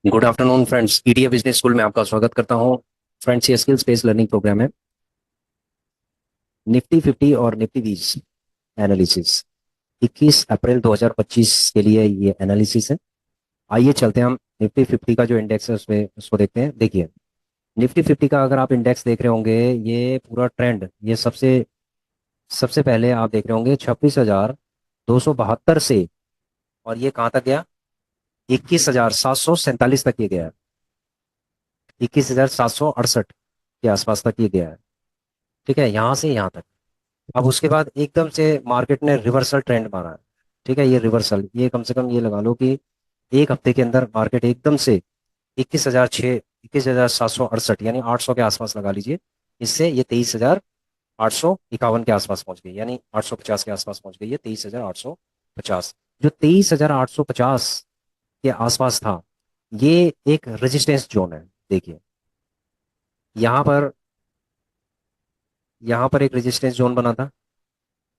Good afternoon friends, ETA business school में आपका स्वागत करता हूं। फ्रेंड्स, ये स्किल्स बेस्ड लर्निंग प्रोग्राम है। निफ्टी 50 और निफ्टी 20 एनालिसिस 21 अप्रैल 2025 के लिए ये एनालिसिस है। आइए चलते हैं हम निफ्टी 50 का जो इंडेक्स है उसमें उसको देखते हैं। देखिए, निफ्टी 50 का अगर आप इंडेक्स देख रहे होंगे, ये पूरा ट्रेंड, ये सबसे सबसे पहले आप देख रहे होंगे 26,272 से, और ये कहाँ तक गया? 21,747 तक ये गया है। 21,768 के आसपास तक ये गया है। ठीक है, यहाँ से यहाँ तक। अब उसके बाद एकदम से मार्केट ने रिवर्सल ट्रेंड मारा है। ठीक है, ये रिवर्सल, ये कम से कम ये लगा लो कि एक हफ्ते के अंदर मार्केट एकदम से 21,768 यानी 800 के आसपास लगा लीजिए। इससे ये 23,851 के आसपास पहुंच गई, यानी 850 के आसपास पहुंच गई है। 23,850, जो 23,850 के आसपास था, ये एक रेजिस्टेंस जोन है। देखिए, यहाँ पर यहाँ पर एक रेजिस्टेंस जोन बना था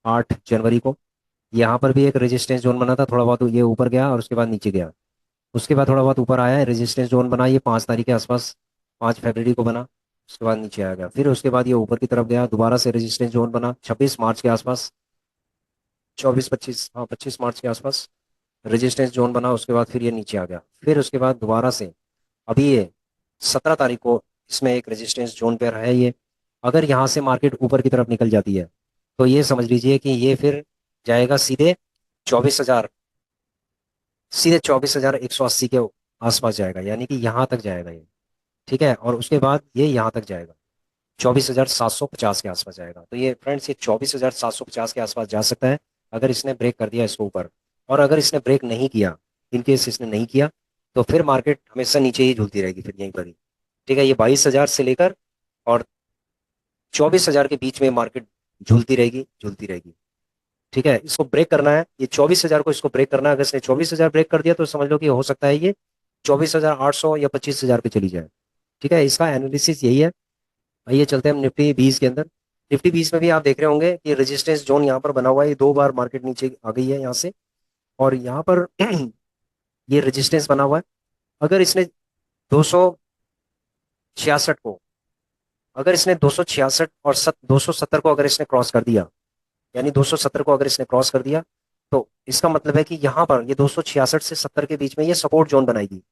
8 जनवरी को। यहाँ पर भी एक रेजिस्टेंस जोन बना था, थोड़ा बहुत ये ऊपर गया और उसके बाद नीचे गया। उसके बाद थोड़ा बहुत ऊपर आया है, रेजिस्टेंस जोन बना ये 5 तारीख के आसपास, 5 फरवरी को बना। उसके बाद नीचे आ गया, फिर उसके बाद ये ऊपर की तरफ गया, दोबारा से रेजिस्टेंस जोन बना 26 मार्च के आसपास, 24-25, हाँ 25 मार्च के आसपास रेजिस्टेंस जोन बना। उसके बाद फिर ये नीचे आ गया, फिर उसके बाद दोबारा से अभी ये 17 तारीख को इसमें एक रेजिस्टेंस जोन पे रहा है ये। अगर यहाँ से मार्केट ऊपर की तरफ निकल जाती है तो ये समझ लीजिए कि ये फिर जाएगा सीधे 24,000, सीधे 24,180 के आसपास जाएगा, यानी कि यहाँ तक जाएगा ये। ठीक है, और उसके बाद ये यहाँ तक जाएगा, 24,750 के आसपास जाएगा। तो ये फ्रेंड्स, ये 24,750 के आसपास जा सकता है अगर इसने ब्रेक कर दिया इसको ऊपर। और अगर इसने ब्रेक नहीं किया, इनकेस इसने नहीं किया, तो फिर मार्केट हमेशा नीचे ही झूलती रहेगी, फिर यहीं पर ही। ठीक है, ये 22,000 से लेकर और 24,000 के बीच में मार्केट झूलती रहेगी, झूलती रहेगी। ठीक है, इसको ब्रेक करना है, ये 24,000 को इसको ब्रेक करना है। अगर इसने 24,000 ब्रेक कर दिया तो समझ लो कि हो सकता है ये 24,800 या 25,000 पे चली जाए। ठीक है, इसका एनालिसिस यही है। आइए चलते हैं हम निफ्टी 20 के अंदर। निफ्टी 20 में भी आप देख रहे होंगे कि रेजिस्टेंस जोन यहाँ पर बना हुआ है, ये 2 बार मार्केट नीचे आ गई है यहाँ से, और यहाँ पर ये रेजिस्टेंस बना हुआ है। अगर इसने 266 को, अगर इसने 266 और 270 को अगर इसने क्रॉस कर दिया, यानी 270 को अगर इसने क्रॉस कर दिया, तो इसका मतलब है कि यहाँ पर ये 266 से 70 के बीच में ये सपोर्ट जोन बनाएगी।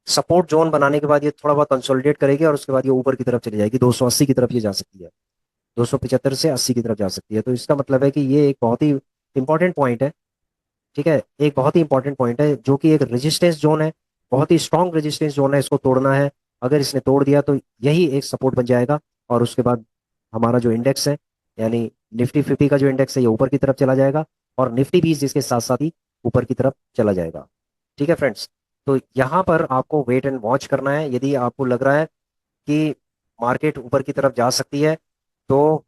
सपोर्ट जोन बनाने के बाद ये थोड़ा बहुत कंसोलिडेट करेगी और उसके बाद ये ऊपर की तरफ चली जाएगी, 280 की तरफ ये जा सकती है। 275 से 80 की तरफ जा सकती है। तो इसका मतलब है कि ये एक बहुत ही इंपॉर्टेंट पॉइंट है। ठीक है, एक बहुत ही इंपॉर्टेंट पॉइंट है, जो कि एक रेजिस्टेंस जोन है, बहुत ही स्ट्रॉन्ग रेजिस्टेंस जोन है। इसको तोड़ना है। अगर इसने तोड़ दिया तो यही एक सपोर्ट बन जाएगा, और उसके बाद हमारा जो इंडेक्स है, यानी निफ्टी 50 का जो इंडेक्स है, ये ऊपर की तरफ चला जाएगा, और निफ्टी 20 इसके साथ साथ ही ऊपर की तरफ चला जाएगा। ठीक है फ्रेंड्स, तो यहाँ पर आपको वेट एंड वॉच करना है। यदि आपको लग रहा है कि मार्केट ऊपर की तरफ जा सकती है, तो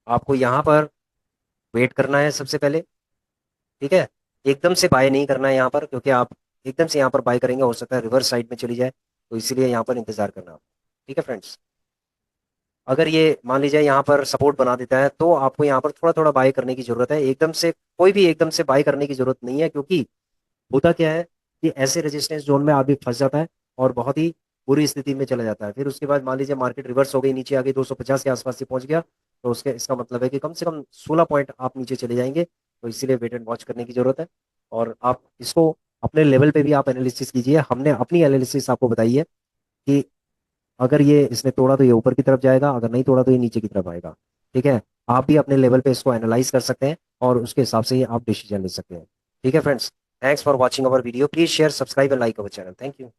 आपको यहाँ पर वेट करना है सबसे पहले। ठीक है, एकदम से बाय नहीं करना है यहाँ पर, क्योंकि आप एकदम से यहाँ पर बाय करेंगे हो सकता है रिवर्स साइड में चली जाए, तो इसीलिए यहाँ पर इंतजार करना आप। ठीक है फ्रेंड्स, अगर ये मान लीजिए यहाँ पर सपोर्ट बना देता है, तो आपको यहाँ पर थोड़ा थोड़ा बाय करने की जरूरत है। एकदम से कोई भी एकदम से बाय करने की जरूरत नहीं है, क्योंकि होता क्या है कि ऐसे रेजिस्टेंस जोन में आदमी फंस जाता है और बहुत ही बुरी स्थिति में चला जाता है। फिर उसके बाद मान लीजिए मार्केट रिवर्स हो गई, नीचे आ गई, 250 के आसपास से पहुंच गया, तो उसके इसका मतलब है कि कम से कम 16 पॉइंट आप नीचे चले जाएंगे। तो इसीलिए वेट एंड वॉच करने की जरूरत है। और आप इसको अपने लेवल पे भी आप एनालिसिस कीजिए। हमने अपनी एनालिसिस आपको बताई है कि अगर ये इसने तोड़ा तो ये ऊपर की तरफ जाएगा, अगर नहीं तोड़ा तो ये नीचे की तरफ आएगा। ठीक है, आप भी अपने लेवल पे इसको एनालाइज कर सकते हैं और उसके हिसाब से ही आप डिसीजन ले सकते हैं। ठीक है friends, thanks for watching our video. Please share, subscribe and like our channel. Thank you.